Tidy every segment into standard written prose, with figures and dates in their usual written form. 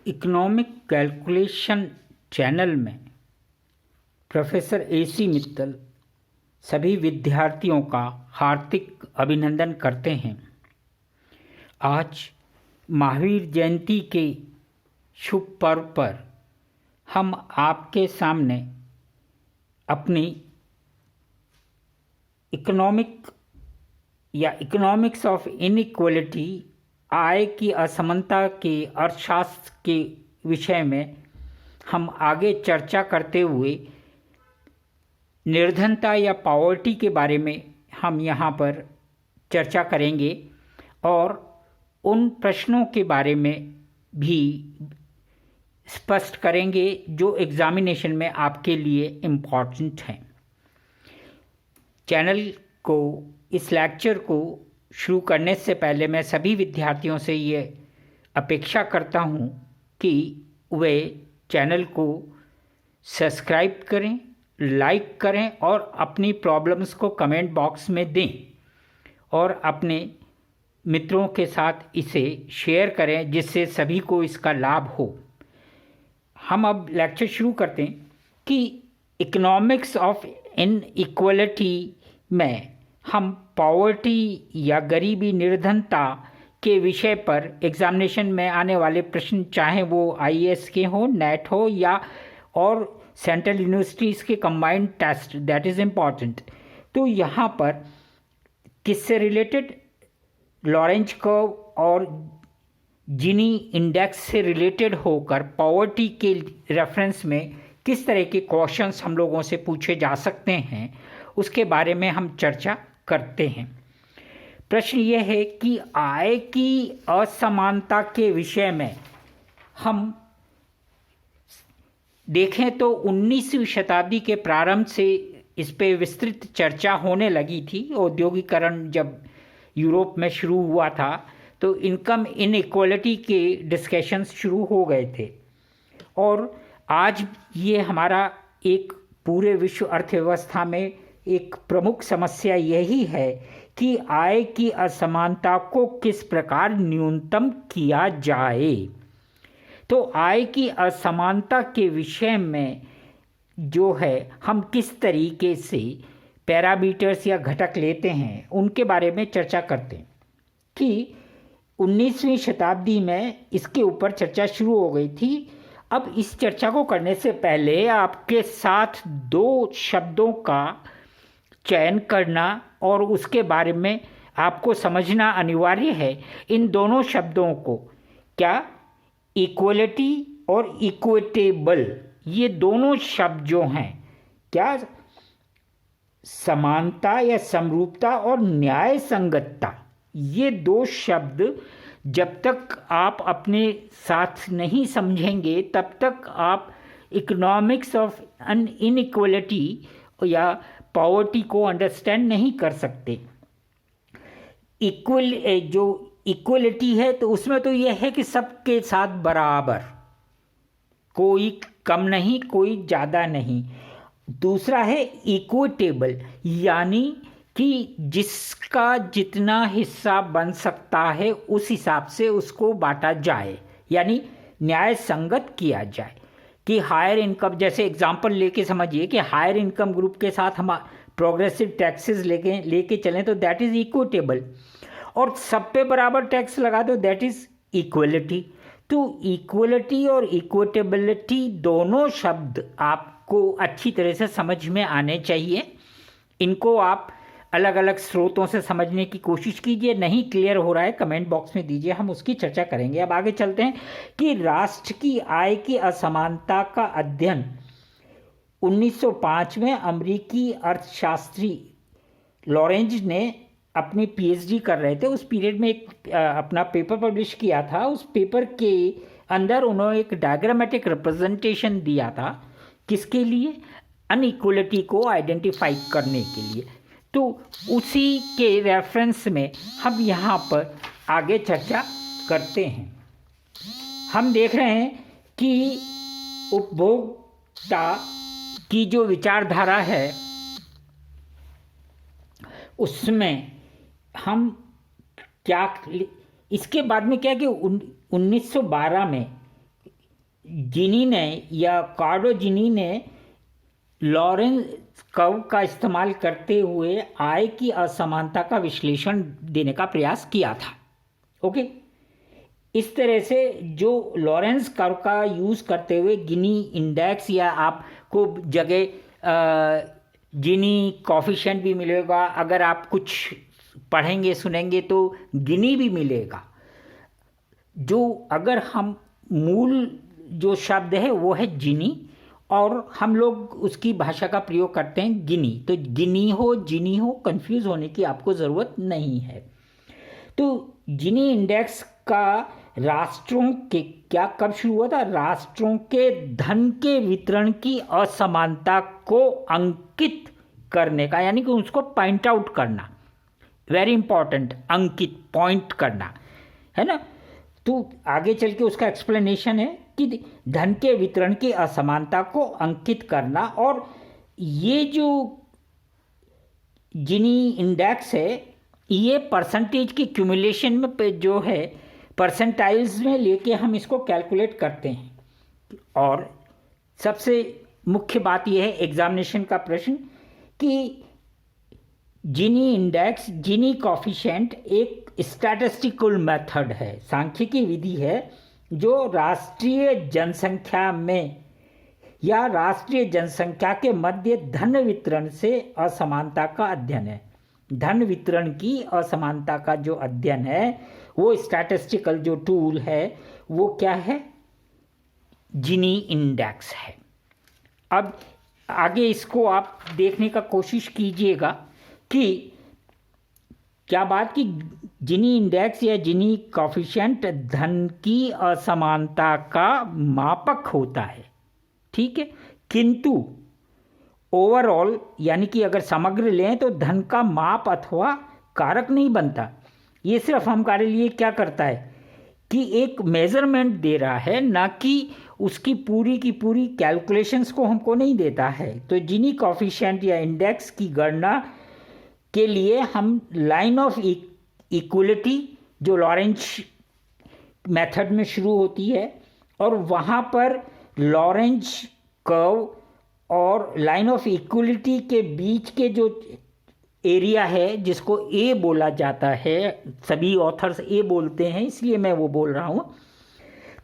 Economic calculation channel में professor AC Mittal सभी विद्यार्थियों का हार्दिक अभिनंदन करते हैं। आज महावीर जयंती के शुभ पर्व पर हम आपके सामने अपनी इकोनॉमिक्स ऑफ इनइक्वलिटी, आय की असमानता के अर्थशास्त्र के विषय में हम आगे चर्चा करते हुए निर्धनता या पॉवर्टी के बारे में हम यहाँ पर चर्चा करेंगे और उन प्रश्नों के बारे में भी स्पष्ट करेंगे जो एग्जामिनेशन में आपके लिए इम्पॉर्टेंट हैं। चैनल को, इस लेक्चर को शुरू करने से पहले मैं सभी विद्यार्थियों से ये अपेक्षा करता हूँ कि वे चैनल को सब्सक्राइब करें, लाइक करें और अपनी प्रॉब्लम्स को कमेंट बॉक्स में दें और अपने मित्रों के साथ इसे शेयर करें जिससे सभी को इसका लाभ हो। हम अब लेक्चर शुरू करते हैं कि इकोनॉमिक्स ऑफ इनइक्वलिटी में हम पॉवर्टी या गरीबी, निर्धनता के विषय पर एग्जामिनेशन में आने वाले प्रश्न, चाहे वो IAS के हो, नेट हो या और सेंट्रल यूनिवर्सिटीज़ के combined test, that is important. तो यहाँ पर किससे रिलेटेड, लॉरेंज कर्व और जिनी इंडेक्स से रिलेटेड होकर पॉवर्टी के रेफरेंस में किस तरह के क्वेश्चंस हम लोगों से पूछे जा सकते हैं, उसके बारे में हम चर्चा करते हैं। प्रश्न यह है कि आय की असमानता के विषय में हम देखें तो 19वीं शताब्दी के प्रारंभ से इस पे विस्तृत चर्चा होने लगी थी। औद्योगिकरण जब यूरोप में शुरू हुआ था तो इनकम इनइक्वालिटी के डिस्कशंस शुरू हो गए थे और आज ये हमारा एक पूरे विश्व अर्थव्यवस्था में एक प्रमुख समस्या यही है कि आय की असमानता को किस प्रकार न्यूनतम किया जाए। तो आय की असमानता के विषय में जो है हम किस तरीके से पैरामीटर्स या घटक लेते हैं उनके बारे में चर्चा करते हैं कि 19वीं शताब्दी में इसके ऊपर चर्चा शुरू हो गई थी। अब इस चर्चा को करने से पहले आपके साथ दो शब्दों का चयन करना और उसके बारे में आपको समझना अनिवार्य है। इन दोनों शब्दों को, क्या इक्वलिटी और इक्विटेबल, ये दोनों शब्द जो हैं, क्या समानता या समरूपता और न्याय संगतता, ये दो शब्द जब तक आप अपने साथ नहीं समझेंगे तब तक आप इकोनॉमिक्स ऑफ इनइक्वलिटी या पॉवर्टी को अंडरस्टैंड नहीं कर सकते। जो इक्वलिटी है तो उसमें तो यह है कि सबके साथ बराबर, कोई कम नहीं, कोई ज़्यादा नहीं। दूसरा है इक्विटेबल, यानी कि जिसका जितना हिस्सा बन सकता है उस हिसाब से उसको बांटा जाए, यानी न्याय संगत किया जाए। कि हायर इनकम, जैसे एग्जांपल लेके समझिए कि हायर इनकम ग्रुप के साथ हम प्रोग्रेसिव टैक्सेस लेके चलें तो दैट इज़ इक्विटेबल, और सब पे बराबर टैक्स लगा दो, दैट इज़ इक्वलिटी। तो इक्वलिटी और इक्विटेबिलिटी दोनों शब्द आपको अच्छी तरह से समझ में आने चाहिए। इनको आप अलग अलग स्रोतों से समझने की कोशिश कीजिए। नहीं क्लियर हो रहा है कमेंट बॉक्स में दीजिए, हम उसकी चर्चा करेंगे। अब आगे चलते हैं कि राष्ट्र की आय की असमानता का अध्ययन 1905 में अमेरिकी अर्थशास्त्री लॉरेंज ने अपनी PhD कर रहे थे। उस पीरियड में एक अपना पेपर पब्लिश किया था। उस पेपर के अंदर उन्होंने एक डायग्रामेटिक रिप्रेजेंटेशन दिया था, किसके लिए, अनइक्वलिटी को आइडेंटिफाई करने के लिए। तो उसी के रेफरेंस में हम यहाँ पर आगे चर्चा करते हैं। हम देख रहे हैं कि उपभोक्ता की जो विचारधारा है उसमें हम क्या, इसके बाद में क्या कि 1912 में जिनी ने या कार्डो जिनी ने लॉरेंस कर्व का इस्तेमाल करते हुए आय की असमानता का विश्लेषण देने का प्रयास किया था। ओके, इस तरह से जो लॉरेंस कर्व का यूज़ करते हुए गिनी इंडेक्स, या आपको जगह जिनी कॉफिशिएंट भी मिलेगा, अगर आप कुछ पढ़ेंगे सुनेंगे तो गिनी भी मिलेगा। जो अगर हम मूल जो शब्द है वो है जिनी, और हम लोग उसकी भाषा का प्रयोग करते हैं गिनी। तो गिनी हो जिनी हो, कंफ्यूज होने की आपको ज़रूरत नहीं है। तो जिनी इंडेक्स का राष्ट्रों के क्या कब शुरू हुआ था? राष्ट्रों के धन के वितरण की असमानता को अंकित करने का, यानी कि उसको पॉइंट आउट करना, वेरी इंपॉर्टेंट, अंकित, पॉइंट करना है ना। तो आगे चल के उसका एक्सप्लेनेशन है कि धन के वितरण की असमानता को अंकित करना। और ये जो जिनी इंडेक्स है ये परसेंटेज की क्यूमुलेशन में जो है परसेंटाइल्स में लेके हम इसको कैलकुलेट करते हैं। और सबसे मुख्य बात यह है एग्जामिनेशन का प्रश्न कि जिनी इंडेक्स, जिनी कॉफिशिएंट एक स्टैटिस्टिकल मेथड है, सांख्यिकी विधि है जो राष्ट्रीय जनसंख्या में या राष्ट्रीय जनसंख्या के मध्य धन वितरण से असमानता का अध्ययन है। धन वितरण की असमानता का जो अध्ययन है वो स्टैटिस्टिकल जो टूल है वो क्या है? जिनी इंडेक्स है। अब आगे इसको आप देखने का कोशिश कीजिएगा कि क्या बात की जिनी इंडेक्स या जिनी कॉफिशिएंट धन की असमानता का मापक होता है, ठीक है, किंतु ओवरऑल यानी कि अगर समग्र लें तो धन का माप अथवा कारक नहीं बनता। ये सिर्फ हमारे लिए क्या करता है कि एक मेजरमेंट दे रहा है, ना कि उसकी पूरी की पूरी कैलकुलेशंस को हमको नहीं देता है। तो जिनी कॉफिशिएंट या इंडेक्स की गणना के लिए हम लाइन ऑफ इक्वलिटी जो लॉरेंज मेथड में शुरू होती है, और वहाँ पर लॉरेंज कर्व और लाइन ऑफ इक्वलिटी के बीच के जो एरिया है जिसको ए बोला जाता है, सभी ऑथर्स ए बोलते हैं इसलिए मैं वो बोल रहा हूँ,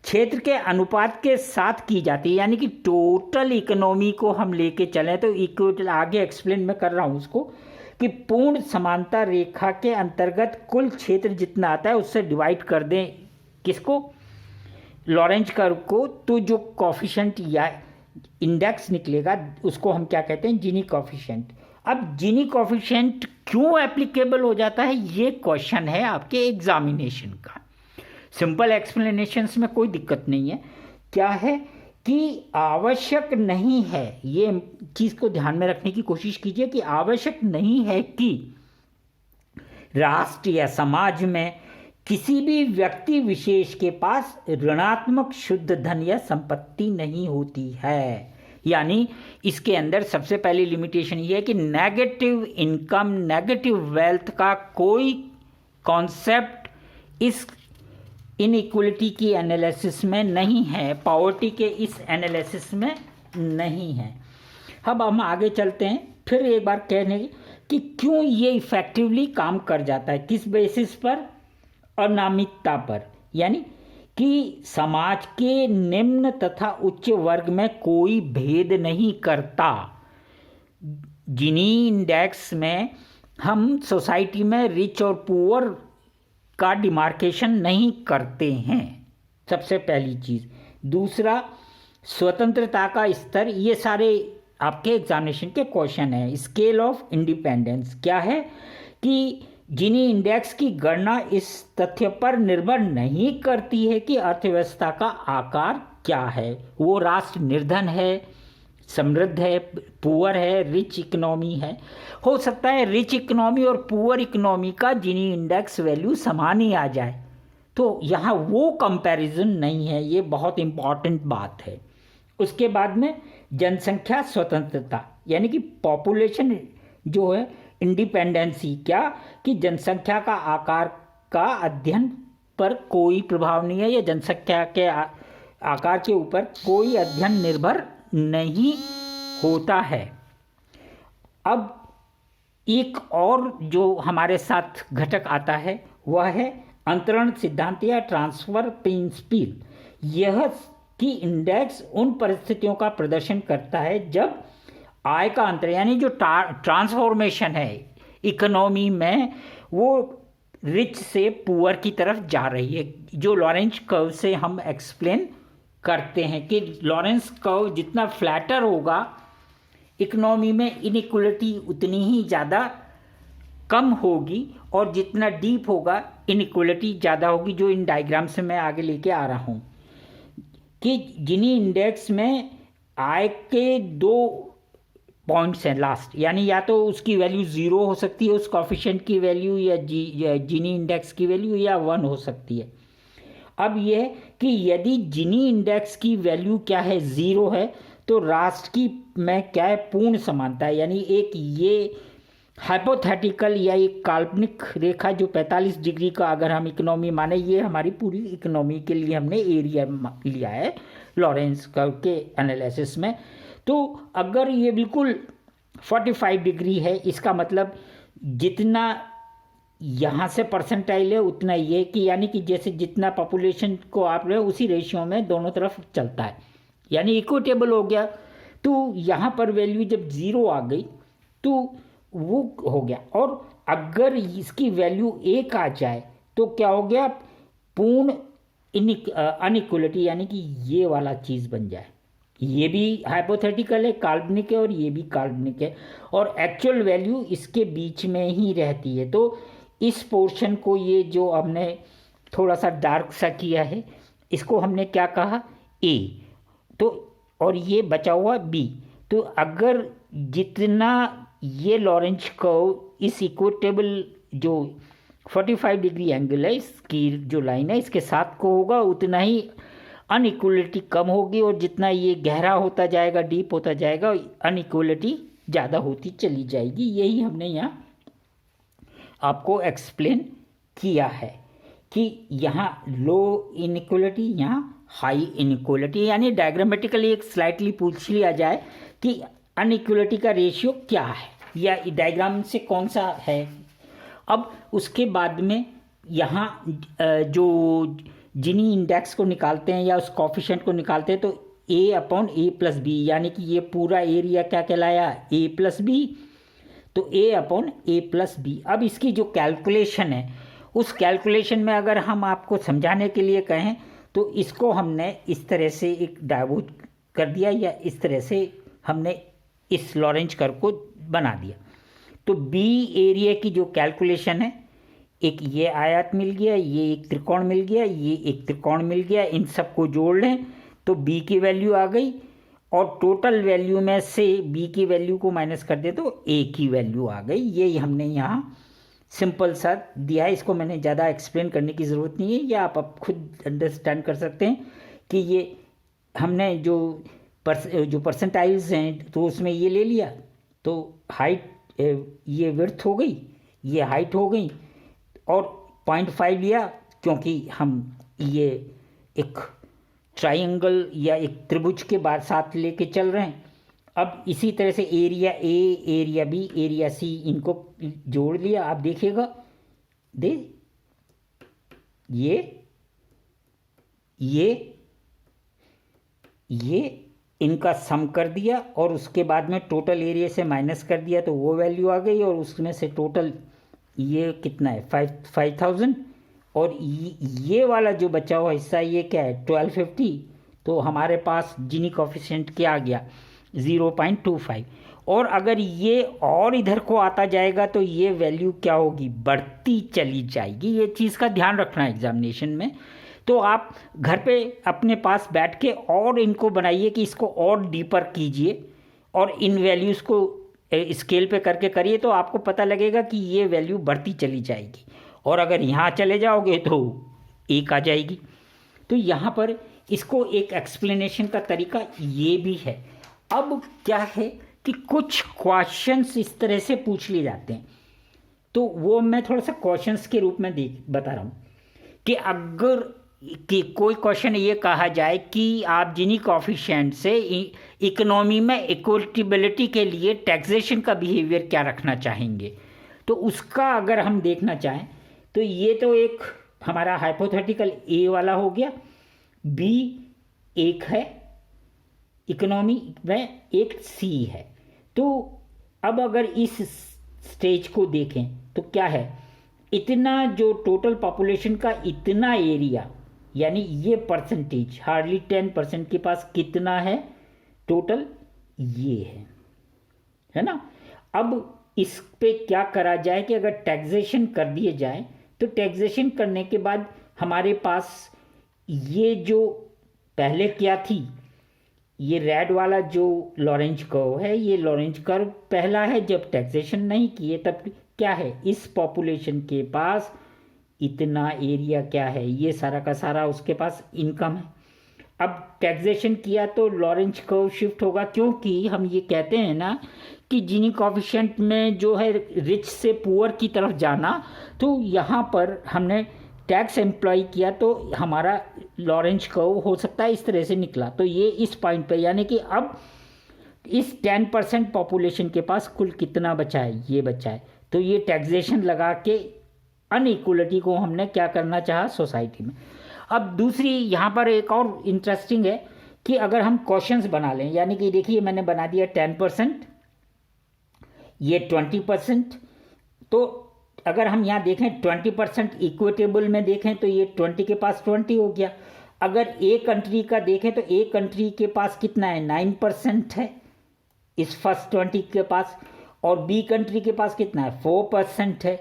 क्षेत्र के अनुपात के साथ की जाती है। यानी कि टोटल इकोनॉमी को हम लेके चलें तो इक्वल, आगे एक्सप्लेन मैं कर रहा हूँ उसको, कि पूर्ण समानता रेखा के अंतर्गत कुल क्षेत्र जितना आता है उससे डिवाइड कर दें किसको? लॉरेंज कर्व को। तो जो कॉफिशिएंट या इंडेक्स निकलेगा उसको हम क्या कहते हैं? जिनी कॉफिशिएंट। अब जिनी कॉफिशिएंट क्यों एप्लीकेबल हो जाता है, ये क्वेश्चन है आपके एग्जामिनेशन का। सिंपल एक्सप्लेनेशंस में कोई दिक्कत नहीं है। क्या है कि आवश्यक नहीं है, ये चीज़ को ध्यान में रखने की कोशिश कीजिए कि आवश्यक नहीं है कि राष्ट्र या समाज में किसी भी व्यक्ति विशेष के पास ऋणात्मक शुद्ध धन या संपत्ति नहीं होती है। यानी इसके अंदर सबसे पहली लिमिटेशन ये है कि नेगेटिव इनकम, नेगेटिव वेल्थ का कोई कॉन्सेप्ट इस इनइक्वलिटी की एनालिसिस में नहीं है, पॉवर्टी के इस एनालिसिस में नहीं है। अब हम आगे चलते हैं, फिर एक बार कहने कि क्यों ये इफेक्टिवली काम कर जाता है, किस बेसिस पर? अनामिकता पर, यानी कि समाज के निम्न तथा उच्च वर्ग में कोई भेद नहीं करता। जिनी इंडेक्स में हम सोसाइटी में रिच और पुअर का डिमार्केशन नहीं करते हैं, सबसे पहली चीज़। दूसरा, स्वतंत्रता का स्तर, ये सारे आपके एग्जामिनेशन के क्वेश्चन हैं। स्केल ऑफ इंडिपेंडेंस क्या है कि जिनी इंडेक्स की गणना इस तथ्य पर निर्भर नहीं करती है कि अर्थव्यवस्था का आकार क्या है, वो राष्ट्र निर्धन है, समृद्ध है, पुअर है, रिच इकोनॉमी है। हो सकता है रिच इकोनॉमी और पुअर इकोनॉमी का जिनी इंडेक्स वैल्यू समान ही आ जाए, तो यहाँ वो कंपैरिजन नहीं है, ये बहुत इम्पॉर्टेंट बात है। उसके बाद में जनसंख्या स्वतंत्रता, यानी कि पॉपुलेशन जो है इंडिपेंडेंसी, क्या कि जनसंख्या का आकार का अध्ययन पर कोई प्रभाव नहीं है, या जनसंख्या के आकार के ऊपर कोई अध्ययन निर्भर नहीं होता है। अब एक और जो हमारे साथ घटक आता है वह है अंतरण सिद्धांत या ट्रांसफर प्रिंसिपल। यह कि इंडेक्स उन परिस्थितियों का प्रदर्शन करता है जब आय का अंतर यानी जो ट्रांसफॉर्मेशन है इकोनॉमी में वो रिच से पुअर की तरफ जा रही है, जो लॉरेंस कर्व से हम एक्सप्लेन करते हैं कि लॉरेंस कर्व जितना फ्लैटर होगा इकोनॉमी में इनइक्वलिटी उतनी ही ज़्यादा कम होगी और जितना डीप होगा इनइक्वलिटी ज़्यादा होगी, जो इन डायग्राम से मैं आगे लेके आ रहा हूँ कि जिनी इंडेक्स में आय के दो पॉइंट्स हैं लास्ट, यानी या तो उसकी वैल्यू 0 हो सकती है उस कॉफिशिएंट की वैल्यू या जिनी इंडेक्स की वैल्यू, या 1 हो सकती है। अब यह कि यदि जिनी इंडेक्स की वैल्यू क्या है 0 है तो राष्ट्र की में क्या है पूर्ण समानता है, यानी एक ये हाइपोथेटिकल या एक काल्पनिक रेखा जो 45 डिग्री का अगर हम इकोनॉमी माने, ये हमारी पूरी इकोनॉमी के लिए हमने एरिया लिया है लॉरेंस कर्व के एनालिसिस में। तो अगर ये बिल्कुल 45 डिग्री है, इसका मतलब जितना यहाँ से परसेंटाइल है उतना ये कि यानी कि जैसे जितना पॉपुलेशन को आप रहे उसी रेशियो में दोनों तरफ चलता है, यानी इक्विटेबल हो गया। तो यहाँ पर वैल्यू जब 0 आ गई तो वो हो गया, और अगर इसकी वैल्यू 1 आ जाए तो क्या हो गया पूर्ण अनइक्वलिटी, यानी कि ये वाला चीज़ बन जाए। ये भी हाइपोथेटिकल है, काल्पनिक है, और ये भी काल्पनिक है, और एक्चुअल वैल्यू इसके बीच में ही रहती है। तो इस पोर्शन को ये जो हमने थोड़ा सा डार्क सा किया है इसको हमने क्या कहा ए, तो और ये बचा हुआ बी। तो अगर जितना ये लॉरेंस कर्व इस इक्विटेबल जो 45 डिग्री एंगल है इसकी जो लाइन है इसके साथ को होगा उतना ही अनइक्वलिटी कम होगी, और जितना ये गहरा होता जाएगा डीप होता जाएगा अनइक्वलिटी ज़्यादा होती चली जाएगी। यही हमने यहाँ आपको एक्सप्लेन किया है कि यहाँ लो इनइक्वलिटी यहाँ हाई इनइक्वलिटी, यानी डायग्रामेटिकली एक स्लाइटली पूछ लिया जाए कि अनइक्वलिटी का रेशियो क्या है या डायग्राम से कौन सा है। अब उसके बाद में यहाँ जो जिनी इंडेक्स को निकालते हैं या उस कॉफिशिएंट को निकालते हैं तो a/a+b, यानी कि ये पूरा एरिया क्या कहलाया a+b, तो a/a+b। अब इसकी जो कैलकुलेशन है उस कैलकुलेशन में अगर हम आपको समझाने के लिए कहें तो इसको हमने इस तरह से एक डाइवर्ट कर दिया, या इस तरह से हमने इस लॉरेंस कर्व को बना दिया। तो बी एरिया की जो कैलकुलेशन है, एक ये आयत मिल गया, ये एक त्रिकोण मिल गया, ये एक त्रिकोण मिल गया, इन सबको जोड़ लें तो बी की वैल्यू आ गई, और टोटल वैल्यू में से बी की वैल्यू को माइनस कर दे तो ए की वैल्यू आ गई। ये हमने यहाँ सिंपल सा दिया है, इसको मैंने ज़्यादा एक्सप्लेन करने की ज़रूरत नहीं है, या आप खुद अंडरस्टैंड कर सकते हैं कि ये हमने जो परसेंटाइल्स हैं तो उसमें ये ले लिया, तो हाइट ये विड्थ हो गई, ये हाइट हो गई, और 0.5 लिया क्योंकि हम ये एक ट्रायंगल या एक त्रिभुज के बाद साथ लेके चल रहे हैं। अब इसी तरह से area A, area B, area C, इनको जोड़ लिया। आप देखिएगा ये इनका सम कर दिया, और उसके बाद में टोटल एरिया से माइनस कर दिया तो वो वैल्यू आ गई, और उसमें से टोटल ये कितना है 5000, और ये वाला जो बचा हुआ हिस्सा ये क्या है 1250। तो हमारे पास जिनी कोफिशिएंट क्या आ गया 0.25, और अगर ये और इधर को आता जाएगा तो ये वैल्यू क्या होगी बढ़ती चली जाएगी। ये चीज़ का ध्यान रखना है एग्जामिनेशन में। तो आप घर पे अपने पास बैठ के और इनको बनाइए कि इसको और डीपर कीजिए, और इन वैल्यूज़ को स्केल पे करके करिए तो आपको पता लगेगा कि ये वैल्यू बढ़ती चली जाएगी, और अगर यहाँ चले जाओगे तो 1 आ जाएगी। तो यहाँ पर इसको एक एक्सप्लेनेशन का तरीका ये भी है। अब क्या है कि कुछ क्वेश्चंस इस तरह से पूछ लिए जाते हैं, तो वो मैं थोड़ा सा क्वेश्चंस के रूप में बता रहा हूँ कि अगर कि कोई क्वेश्चन ये कहा जाए कि आप जिनी कोफिशिएंट से इकोनॉमी में इक्विटेबिलिटी के लिए टैक्सेशन का बिहेवियर क्या रखना चाहेंगे, तो उसका अगर हम देखना चाहें तो ये तो एक हमारा हाइपोथेटिकल ए वाला हो गया, बी एक है इकोनॉमी में, एक सी है। तो अब अगर इस स्टेज को देखें तो क्या है, इतना जो टोटल पॉपुलेशन का इतना एरिया, यानी ये परसेंटेज हार्डली 10% के पास कितना है टोटल, ये है ना। अब इस पे क्या करा जाए कि अगर टैक्सेशन कर दिए जाए तो टैक्सेशन करने के बाद हमारे पास ये जो पहले क्या थी, ये रेड वाला जो लॉरेंज कर्व है, ये लॉरेंज कर्व पहला है जब टैक्सेशन नहीं किए तब क्या है, इस पॉपुलेशन के पास इतना एरिया क्या है, ये सारा का सारा उसके पास इनकम है। अब टैक्सेशन किया तो लॉरेंज कर्व शिफ्ट होगा, क्योंकि हम ये कहते हैं ना कि जीनी कोफिशिएंट में जो है रिच से पुअर की तरफ जाना, तो यहाँ पर हमने टैक्स एम्प्लॉय किया तो हमारा लॉरेंज कर्व हो सकता है इस तरह से निकला। तो ये इस पॉइंट पे, यानी कि अब इस 10% पॉपुलेशन के पास कुल कितना बचा है, ये बचा है। तो ये टैक्सेशन लगा के अनइक्वलिटी को हमने क्या करना चाहा सोसाइटी में। अब दूसरी यहाँ पर एक और इंटरेस्टिंग है कि अगर हम क्वेश्चंस बना लें, यानी कि देखिए मैंने बना दिया 10%, ये 20%, तो अगर हम यहाँ देखें 20% इक्विटेबल में देखें तो ये 20 के पास 20 हो गया। अगर ए कंट्री का देखें तो ए कंट्री के पास कितना है, 9% है इस फर्स्ट 20 के पास, और बी कंट्री के पास कितना है, 4% है,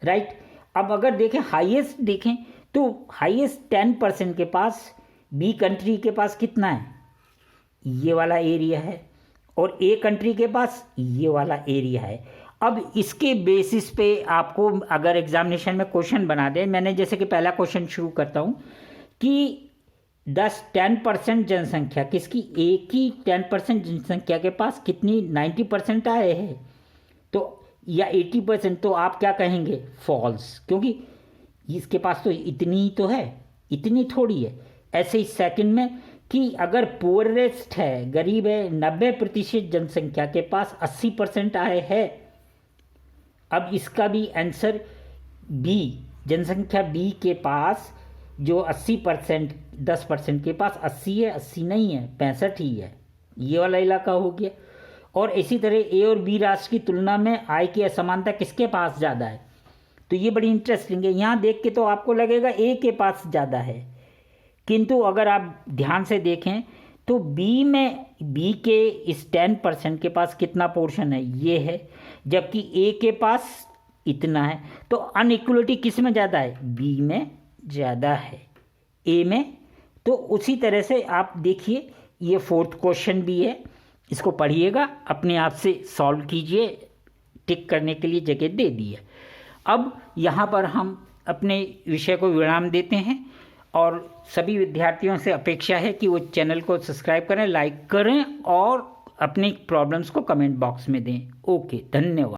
राइट। अब अगर देखें हाईएस्ट देखें तो हाईएस्ट 10% के पास बी कंट्री के पास कितना है, ये वाला एरिया है, और ए कंट्री के पास ये वाला एरिया है। अब इसके बेसिस पे आपको अगर एग्जामिनेशन में क्वेश्चन बना दें, मैंने जैसे कि पहला क्वेश्चन शुरू करता हूँ कि 10% जनसंख्या किसकी, ए की 10% जनसंख्या के पास कितनी 90% आए हैं तो, या 80%, तो आप क्या कहेंगे, फॉल्स, क्योंकि इसके पास तो इतनी ही तो है, इतनी थोड़ी है। ऐसे ही सेकंड में कि अगर पुअरेस्ट है, गरीब है, 90% जनसंख्या के पास 80% आए हैं। अब इसका भी आंसर बी, जनसंख्या बी के पास जो 80%, 10% के पास 80 है, 80 नहीं है, 65 ही है, ये वाला इलाका हो गया। और इसी तरह ए और बी राष्ट्र की तुलना में आय की असमानता किसके पास ज़्यादा है, तो ये बड़ी इंटरेस्टिंग है। यहाँ देख के तो आपको लगेगा ए के पास ज़्यादा है, किंतु अगर आप ध्यान से देखें तो बी में, बी के इस 10% के पास कितना पोर्शन है, ये है, जबकि ए के पास इतना है। तो अनइक्वलिटी किस में ज़्यादा है, बी में ज़्यादा है, ए में। तो उसी तरह से आप देखिए ये फोर्थ क्वेश्चन भी है, इसको पढ़िएगा, अपने आप से सॉल्व कीजिए, टिक करने के लिए जगह दे दी है। अब यहाँ पर हम अपने विषय को विराम देते हैं और सभी विद्यार्थियों से अपेक्षा है कि वो चैनल को सब्सक्राइब करें, लाइक करें और अपनी प्रॉब्लम्स को कमेंट बॉक्स में दें। ओके, धन्यवाद।